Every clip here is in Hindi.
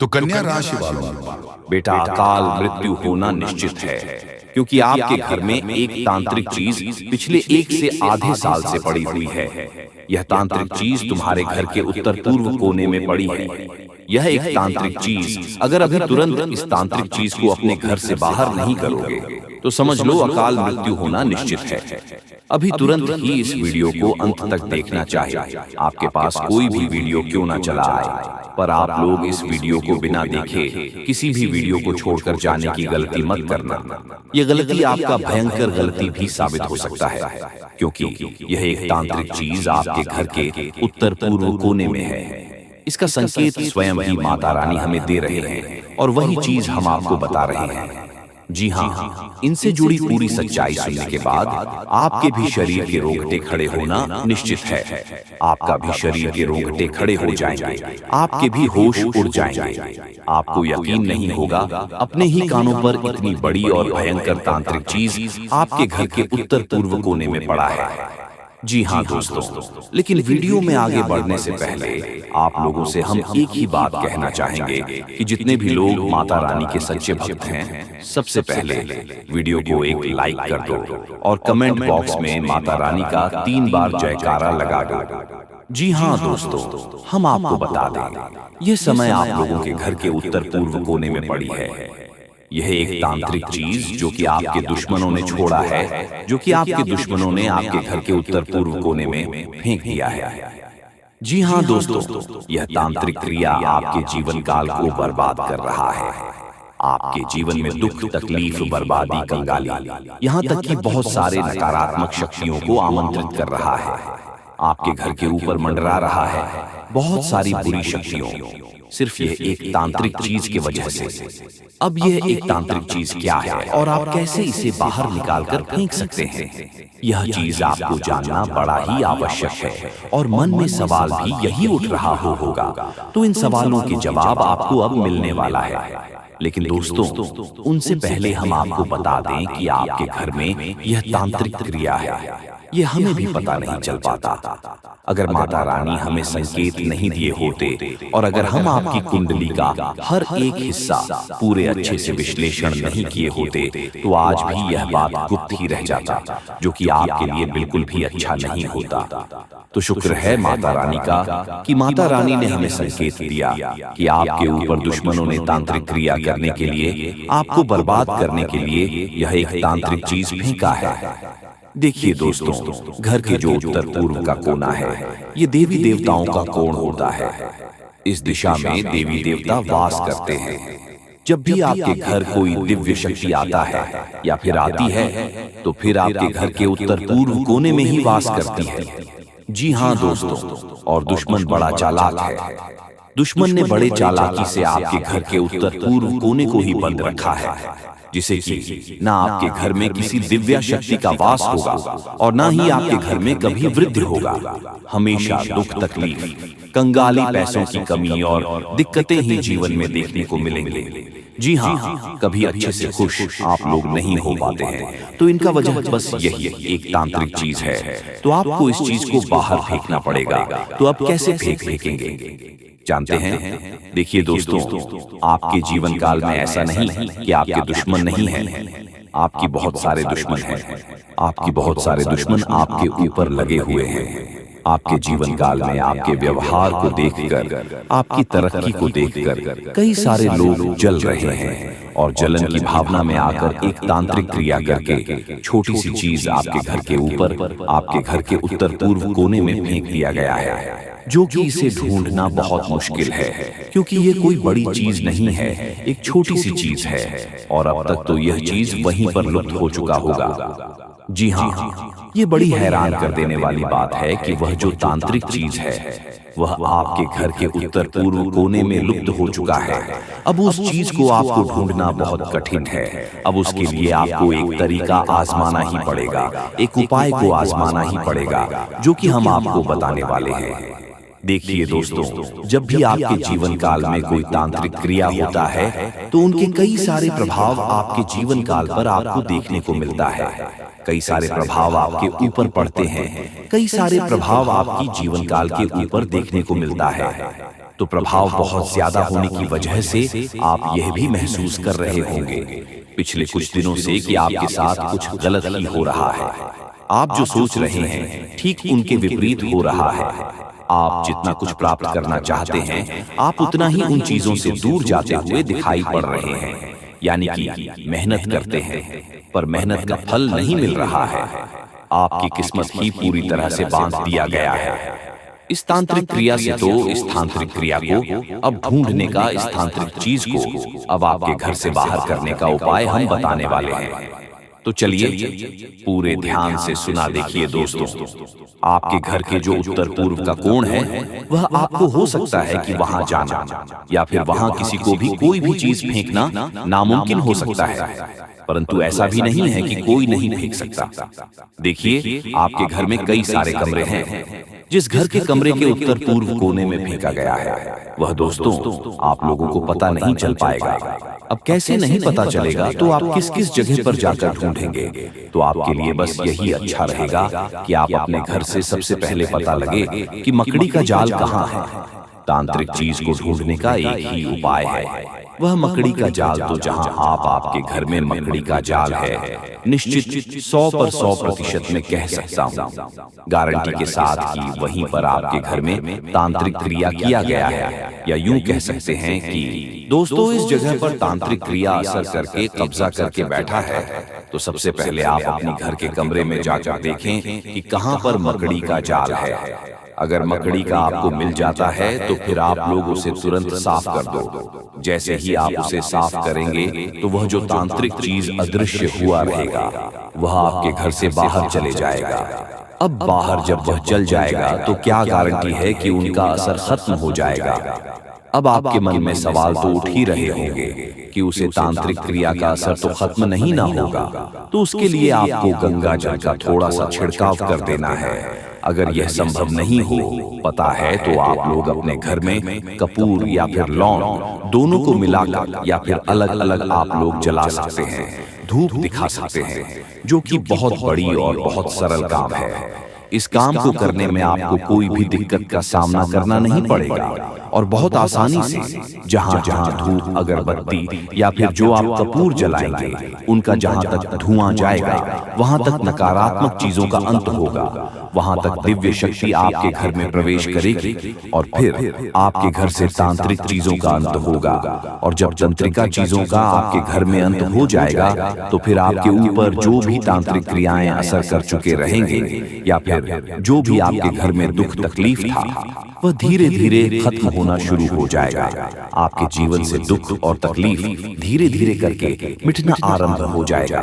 तो कन्या राशि वालों, बेटा अकाल मृत्यु होना निश्चित है, क्योंकि आपके घर में एक तांत्रिक चीज पिछले 1 से आधे साल से पड़ी हुई है। यह तांत्रिक चीज तुम्हारे घर के उत्तर पूर्व कोने में पड़ी है। यह एक तांत्रिक चीज अगर अभी तुरंत इस तांत्रिक चीज को अपने घर से बाहर नहीं करोगे तो समझ लो अकाल मृत्यु होना निश्चित है। अभी तुरंत ही इस वीडियो को अंत तक देखना चाहिए। आपके पास कोई भी वीडियो क्यों ना चला आए, पर आप लोग इस वीडियो को बिना देखे किसी भी वीडियो को छोड़कर जाने की गलती मत करना। यह गलती आपका भयंकर गलती भी साबित हो सकता है, क्योंकि यह एक तांत्रिक चीज आपके घर के उत्तर पूर्व कोने में है। इसका संकेत स्वयं ही माता रानी हमें दे रहे हैं और वही चीज हम आपको बता रहे हैं। जी हाँ, इनसे जुड़ी पूरी सच्चाई सुनने के बाद आपके भी शरीर के रोंगटे खड़े होना निश्चित है। आपका भी शरीर के रोंगटे खड़े हो जाएंगे, आपके भी होश उड़ जाएंगे। आपको यकीन नहीं होगा अपने ही कानों पर इतनी बड़ी और भयंकर तांत्रिक चीज आपके घर के उत्तर पूर्व कोने में पड़ा है। जी हाँ दोस्तों, लेकिन वीडियो में आगे बढ़ने से पहले आप लोगों से हम एक ही बात कहना चाहेंगे कि जितने भी लोग माता रानी के सच्चे भक्त हैं, सबसे पहले वीडियो को एक लाइक कर दो और कमेंट बॉक्स में माता रानी का 3 बार जयकारा लगा दो। जी हाँ दोस्तों, हम आपको बता दें, यह समय आप लोगों के घर के उत्तर पूर्व कोने में पड़ी है। यह एक तांत्रिक चीज जो कि आपके दुश्मनों ने छोड़ा है, जो कि आपके दुश्मनों ने आपके घर के उत्तर पूर्व कोने में फेंक दिया है। जी हाँ दोस्तों, यह तांत्रिक क्रिया आपके जीवन काल को बर्बाद कर रहा है। आपके जीवन में दुख, तकलीफ, बर्बादी, कंगाली, यहाँ तक कि बहुत सारे नकारात्मक शक्तियों को आमंत्रित कर रहा है। आपके घर के ऊपर मंडरा रहा है बहुत सारी बुरी शक्तियों, सिर्फ यह एक तांत्रिक चीज की वजह से। अब यह एक तांत्रिक चीज क्या है और आप कैसे इसे बाहर निकालकर फेंक सकते हैं, यह चीज आपको जानना बड़ा ही आवश्यक है। और मन में सवाल भी यही उठ रहा होगा, तो इन सवालों के जवाब आपको अब मिलने वाला है। लेकिन दोस्तों, उनसे पहले हम आपको बता दें कि आपके घर में यह तांत्रिक क्रिया है, यह हमें भी पता नहीं चल पाता अगर माता रानी हमें संकेत नहीं दिए होते, और अगर हम आपकी कुंडली का हर एक हिस्सा पूरे अच्छे से विश्लेषण नहीं किए होते तो आज भी यह बात गुप्त ही रह जाता, जो कि आपके लिए बिल्कुल भी अच्छा नहीं होता। तो शुक्र है माता रानी का कि माता रानी ने हमें संकेत दिया कि आपके ऊपर दुश्मनों ने तांत्रिक क्रिया करने के लिए, आपको बर्बाद करने के लिए यह एक तांत्रिक चीज फेंका है। देखिए दोस्तों, घर के जो उत्तर पूर्व का कोना है, ये देवी देवताओं का कोण होता है। इस दिशा में देवी देवता वास करते हैं। जब भी आपके घर कोई दिव्य शक्ति आता है या फिर आती है, तो फिर आपके घर के उत्तर पूर्व कोने में ही वास करती है। जी हाँ दोस्तों, और दुश्मन बड़ा चालाक है। दुश्मन ने बड़े चालाकी से आपके घर के उत्तर पूर्व कोने को ही बंद रखा है, जिसे कि ना आपके घर में किसी दिव्य शक्ति का वास होगा और ना ही आपके घर में कभी वृद्धि होगा। हमेशा दुख, तकलीफ, कंगाली, पैसों की कमी और दिक्कतें ही जीवन में देखने को मिलेंगे। जी हाँ, कभी अच्छे से खुश आप लोग नहीं हो पाते हैं, तो इनका वजह बस यही एक तांत्रिक चीज है। तो आपको इस चीज को बाहर फेंकना पड़ेगा। तो अब कैसे फेंकेंगे जानते हैं? देखिए दोस्तों, आपके जीवन काल में ऐसा नहीं कि आपके दुश्मन नहीं हैं, आपकी बहुत सारे दुश्मन हैं। आपकी बहुत सारे दुश्मन आपके ऊपर लगे हुए हैं। आपके जीवन काल में आपके व्यवहार को देखकर, आपकी तरक्की को देखकर कई सारे लोग जल रहे हैं, और जलन की भावना में आकर एक तांत्रिक क्रिया करके छोटी सी चीज आपके घर के ऊपर, आपके घर के उत्तर पूर्व कोने में फेंक दिया गया है, जो कि इसे ढूंढना बहुत मुश्किल है, क्योंकि ये कोई बड़ी चीज नहीं है, एक छोटी सी चीज है, और अब तक तो यह चीज वहीं पर लुप्त हो चुका होगा। जी हाँ, ये बड़ी हैरान कर देने वाली बात है कि वह जो तांत्रिक चीज है, वह आपके घर के उत्तर पूर्व कोने में लुप्त हो चुका है। अब उस चीज को आपको ढूंढना बहुत कठिन है। अब उसके लिए आपको एक तरीका आजमाना ही पड़ेगा, एक उपाय को आजमाना ही पड़ेगा, जो कि हम आपको बताने वाले हैं। देखिए दोस्तों, जब भी आपके जीवन काल में कोई तांत्रिक क्रिया होता है, तो उनके कई सारे प्रभाव आपके जीवन काल पर आपको देखने को मिलता है। कई सारे प्रभाव आपके ऊपर पड़ते हैं, कई सारे प्रभाव आपकी जीवन काल के ऊपर देखने को मिलता है। तो प्रभाव बहुत ज्यादा होने की वजह से आप यह भी महसूस कर रहे होंगे पिछले कुछ दिनों से कि आपके साथ कुछ गलत ही हो रहा है। आप जो सोच रहे हैं ठीक उनके विपरीत हो रहा है। आप जितना कुछ प्राप्त करना चाहते हैं आप उतना ही उन चीजों से दूर जाते हुए दिखाई पड़ रहे हैं। यानी कि मेहनत करते हैं पर मेहनत का फल नहीं मिल रहा है। आपकी किस्मत ही पूरी तरह से बांध दिया गया है। इस तांत्रिक क्रिया से तो इस तांत्रिक क्रिया को अब ढूंढने का, इस तांत्रिक चीज को अब आपके घर से बाहर करने का उपाय हम बताने वाले हैं। तो चलिए पूरे ध्यान से सुना देखिए दोस्तों। आपके घर के जो उत्तर पूर्व का कोण है वह आपको हो सकता है कि वहां जाना या फिर वहां किसी को भी कोई भी चीज फेंकना नामुमकिन हो सकता है, परंतु ऐसा भी नहीं है कि कोई नहीं फेंक सकता। देखिए आपके घर में कई सारे कमरे हैं। जिस घर के कमरे के उत्तर पूर्व कोने में फेंका गया है वह दोस्तों आप लोगों को पता नहीं चल पाएगा। अब कैसे नहीं पता चलेगा तो आप किस किस जगह पर जाकर ढूंढेंगे? तो आपके लिए बस यही अच्छा रहेगा कि आप अपने घर से सबसे पहले पता लगे कि मकड़ी का जाल कहाँ है। तांत्रिक चीज को ढूंढने का एक ही उपाय है, वह मकड़ी का जाल। तो जहां आपके घर में मकड़ी का जाल है, निश्चित 100% में कह सकता हूँ गारंटी के साथ कि वहीं पर आपके घर में तांत्रिक क्रिया किया गया है। या यूं कह सकते हैं कि दोस्तों इस जगह पर तांत्रिक क्रिया असर करके कब्जा करके बैठा है। तो सबसे पहले आप अपने घर के कमरे में जाकर देखें कि कहां पर मकड़ी का जाल है। अगर मकड़ी का आपको मिल जाता है तो फिर आप लोग उसे तुरंत साफ कर दो। जैसे ही आप उसे साफ करेंगे तो वह जो तांत्रिक चीज अदृश्य हुआ रहेगा वह आपके घर से बाहर चले जाएगा। अब बाहर जब वह चल जाएगा तो क्या गारंटी है कि उनका असर खत्म हो जाएगा? अब आपके मन में सवाल तो उठ ही रहे होंगे कि उसे तांत्रिक क्रिया का असर तो खत्म नहीं ना होगा, तो उसके लिए आपको गंगा जल का थोड़ा सा छिड़काव कर देना है। अगर यह संभव नहीं हो पता है तो आप लोग अपने घर में कपूर या फिर लौंग दोनों को मिलाकर या फिर अलग अलग आप लोग जला सकते हैं, धूप दिखा सकते हैं, जो कि बहुत बड़ी और बहुत सरल काम है। इस काम को करने में आपको कोई भी दिक्कत का सामना करना नहीं पड़ेगा और बहुत आसानी से जहां जहां धूप, अगरबत्ती या फिर जो आप कपूर जलाएंगे उनका जहां तक धुआं जाएगा वहां तक नकारात्मक चीजों का अंत होगा, वहां तक दिव्य शक्ति आपके घर में प्रवेश करेगी और फिर आपके घर से तांत्रिक चीजों का अंत होगा। और जब तंत्रिका चीजों का आपके घर में अंत हो जाएगा तो फिर आपके ऊपर जो भी तांत्रिक क्रियाएं असर कर चुके रहेंगे या फिर जो भी आपके घर में दुख तकलीफ था वह धीरे धीरे खत्म होना शुरू हो जाएगा। आपके जीवन से दुख और तकलीफ धीरे धीरे करके मिटना आरंभ हो जाएगा।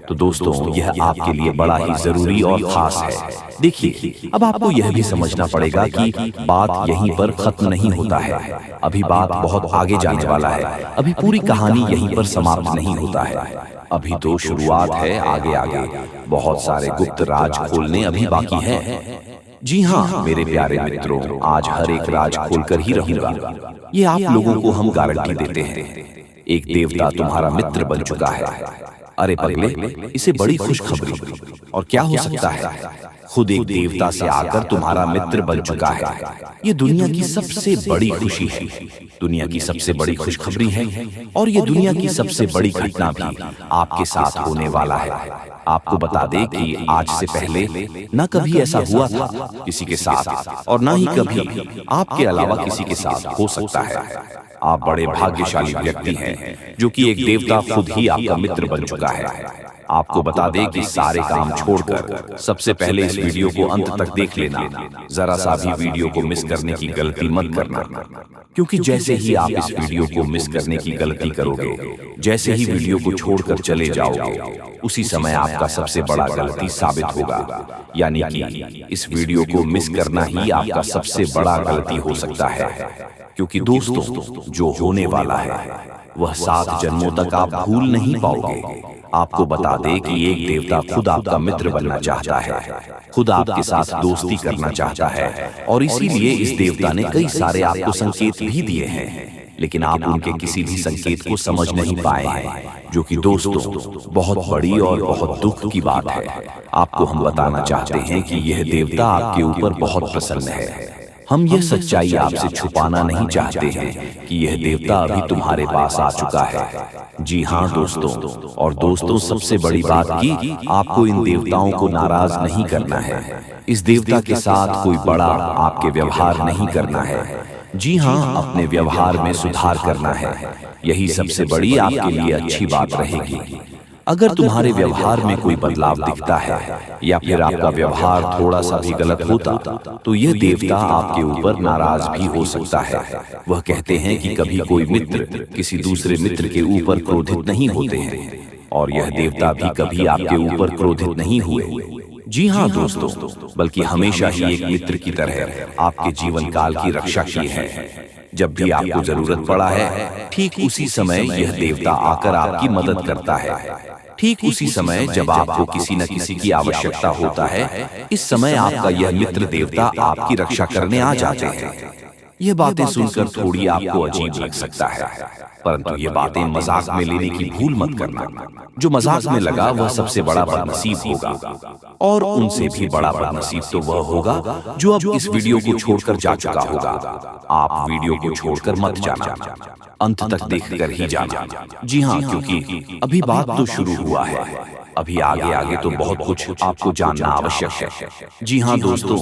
तो दोस्तों यह आपके लिए बड़ा ही जरूरी और खास है। देखिए अब आपको यह भी समझना पड़ेगा कि बात यहीं पर खत्म नहीं होता है, अभी बात बहुत आगे जाने वाला है। अभी पूरी कहानी यहीं पर समाप्त नहीं होता है, अभी तो शुरुआत है। आगे आगे बहुत सारे गुप्त राज खोलने अभी बाकी है। जी हाँ मेरे प्यारे मित्रों, आज हर एक राज खोलकर ही रहूंगा, ये आप लोगों को हम गारंटी देते हैं। एक देवता तुम्हारा मित्र बन चुका है। अरे पगले, इसे बड़ी खुशखबरी और क्या हो सकता है? खुद एक देवता से आकर तुम्हारा मित्र बन चुका है। ये दुनिया की सबसे बड़ी खुशी है, दुनिया की सबसे बड़ी खुशखबरी है और ये दुनिया की सबसे बड़ी घटना भी आपके साथ होने वाला है। आपको बता दें कि आज से पहले न कभी ऐसा हुआ था किसी के साथ और न ही कभी आपके अलावा किसी के साथ हो सकता है। आप बड़े भाग्यशाली व्यक्ति हैं जो कि एक देवता खुद ही आपका मित्र बन चुका है। आपको बता दें कि सारे काम छोड़कर सबसे पहले इस वीडियो को अंत तक देख लेना। जरा सा भी वीडियो को मिस करने की गलती मत करना, क्योंकि जैसे ही आप इस वीडियो को मिस करने की गलती करोगे, जैसे ही वीडियो को छोड़कर चले जाओगे, उसी समय आपका सबसे बड़ा गलती साबित होगा। यानी कि इस वीडियो को मिस करना ही आपका सबसे बड़ा गलती हो सकता है, क्योंकि दोस्तों जो होने वाला है वह 7 जन्मों तक आप भूल नहीं पाओगे। आपको बता दें कि एक देवता खुद आपका मित्र बनना चाहता है, खुद आपके साथ दोस्ती करना चाहता है और इसीलिए इस देवता ने कई सारे आपको संकेत भी दिए हैं, लेकिन आप उनके किसी भी संकेत को समझ नहीं पाए हैं, जो कि दोस्तों बहुत बड़ी और बहुत दुख की बात है। आपको हम बताना चाहते हैं कि यह देवता आपके ऊपर बहुत प्रसन्न है। हम यह सच्चाई आपसे छुपाना नहीं चाहते हैं कि यह देवता अभी तुम्हारे पास आ चुका है। जी हाँ दोस्तों, और दोस्तों सबसे बड़ी बात कि आपको इन देवताओं को नाराज नहीं करना है। इस देवता के साथ कोई बड़ा आपके व्यवहार नहीं करना है। जी हाँ, अपने व्यवहार में सुधार करना है। यही सबसे बड़ी आपके लिए अच्छी बात रहेगी। अगर तुम्हारे व्यवहार में कोई बदलाव दिखता है या फिर आपका व्यवहार थोड़ा सा भी गलत होता तो यह देवता आपके ऊपर नाराज भी हो सकता है। वह कहते हैं कि कभी कोई मित्र किसी दूसरे मित्र के ऊपर क्रोधित नहीं होते हैं, और यह देवता भी कभी आपके ऊपर क्रोधित नहीं हुए। जी हाँ दोस्तों, बल्कि हमेशा ही एक मित्र की तरह आपके जीवन काल की रक्षा की है। जब भी आपको जरूरत पड़ा है, ठीक उसी समय यह देवता आकर आपकी मदद करता है। ठीक उसी समय जब आपको किसी न किसी की आवश्यकता होता है, इस समय आपका यह मित्र देवता आपकी रक्षा करने आ जाते हैं। यह बातें सुनकर थोड़ी आपको अजीब लग सकता है, परंतु ये बातें मजाक में लेने की भूल मत करना। जो मजाक में लगा वह सबसे बड़ा बदनसीब होगा, और उनसे भी बड़ा बदनसीब तो वह होगा जो अब इस वीडियो को छोड़कर जा चुका होगा। आप वीडियो को छोड़कर मत जाना, अंत तक देखकर ही जाना। जी हाँ, क्योंकि अभी बात तो शुरू हुआ है। अभी आगे आगे तो बहुत कुछ आपको जानना आवश्यक है। जी हाँ दोस्तों,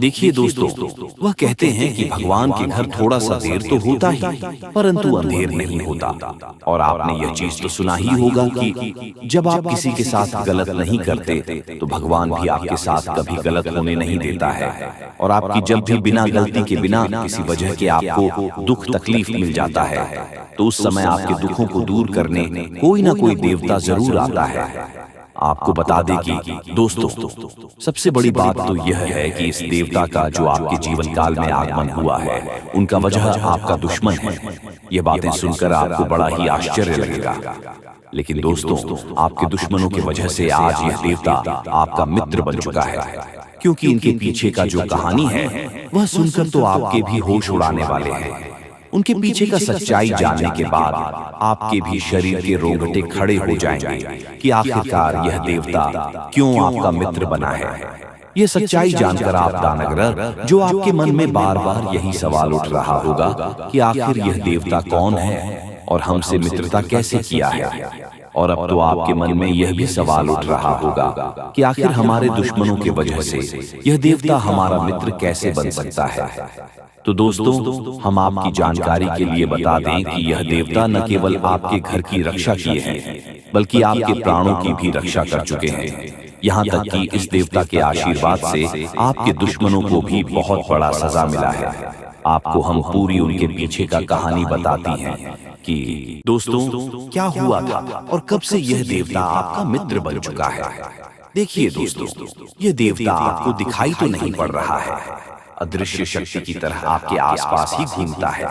देखिए दोस्तों, वह कहते हैं कि भगवान के घर थोड़ा सा देर तो होता ही, परंतु अंधेर नहीं होता। और आपने यह चीज तो सुना ही होगा कि जब आप किसी के साथ गलत नहीं करते तो भगवान भी आपके साथ कभी गलत होने नहीं देता है। और आपकी जब भी बिना गलती के, बिना किसी वजह के आपको दुख तकलीफ मिल जाता है, तो उस समय आपके दुखों को दूर करने कोई ना कोई देवता जरूर आता है। आपको बता दें कि दोस्तों, सबसे बड़ी बात तो यह है कि इस देवता का जो आपके जीवन काल में आगमन हुआ है, उनका वजह आपका दुश्मन है। ये बातें सुनकर आपको बड़ा ही आश्चर्य लगेगा, लेकिन दोस्तों, आपके दुश्मनों की वजह से आज यह देवता आपका मित्र बन चुका है। क्योंकि इनके पीछे का जो कहानी है वह सुनकर तो आपके भी होश उड़ाने वाले हैं। उनके पीछे का सच्चाई जानने के बाद आपके भी शरीर के रोंगटे खड़े हो जाएंगे कि आखिरकार यह देवता क्यों आपका मित्र बना है। यह सच्चाई जानकर आप दानगरर, जो आपके मन में बार बार यही सवाल उठ रहा होगा कि आखिर यह देवता कौन है और हमसे मित्रता कैसे किया है, और अब तो आपके मन में यह भी सवाल उठ रहा होगा कि आखिर हमारे दुश्मनों की वजह से यह देवता हमारा मित्र कैसे बन सकता है। तो दोस्तों, हम आपकी जानकारी के लिए बता दें कि यह देवता न केवल आपके घर की रक्षा किए हैं, बल्कि आपके प्राणों की भी रक्षा कर चुके हैं। यहाँ तक कि इस देवता के आशीर्वाद से आपके दुश्मनों को भी बहुत बड़ा सजा मिला है। आपको हम पूरी उनके पीछे का कहानी बताती हैं कि दोस्तों क्या हुआ था और कब से यह देवता आपका मित्र बन चुका है। देखिए दोस्तों, यह देवता आपको दिखाई तो नहीं पड़ रहा है, अदृश्य शक्ति की तरह आपके आसपास ही घूमता है।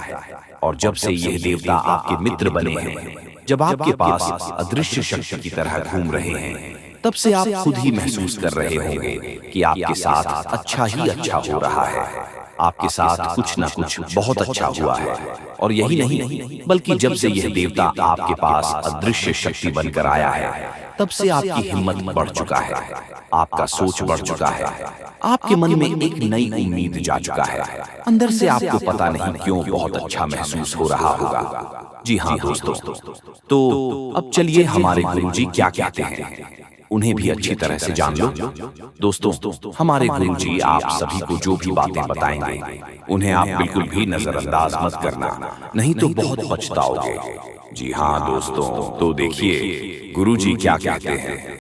और जब से यह देवता आपके मित्र बने हैं, जब आपके पास अदृश्य शक्ति की तरह घूम रहे हैं, तब से आप खुद ही महसूस कर रहे होंगे कि आपके साथ अच्छा ही अच्छा हो रहा है। आपके साथ कुछ ना कुछ बहुत अच्छा हुआ है। और यही नहीं, बल्कि जब से यह देवता आपके पास अदृश्य शक्ति बनकर आया है, तब से आपकी हिम्मत बढ़ चुका है, आपका सोच बढ़ चुका है, आपके मन में एक नई उम्मीद जा चुका है। अंदर से आपको पता नहीं क्यों बहुत अच्छा महसूस हो रहा होगा। जी हाँ दोस्तों, तो अब चलिए हमारे गुरुजी क्या कहते हैं उन्हें भी अच्छी तरह से जान लो। दोस्तों, हमारे गुरुजी आप सभी को जो भी बातें बताएंगे उन्हें आप बिल्कुल भी नजरअंदाज मत करना, नहीं तो बहुत पछताओगे। जी हाँ दोस्तों, तो देखिए गुरुजी क्या कहते हैं।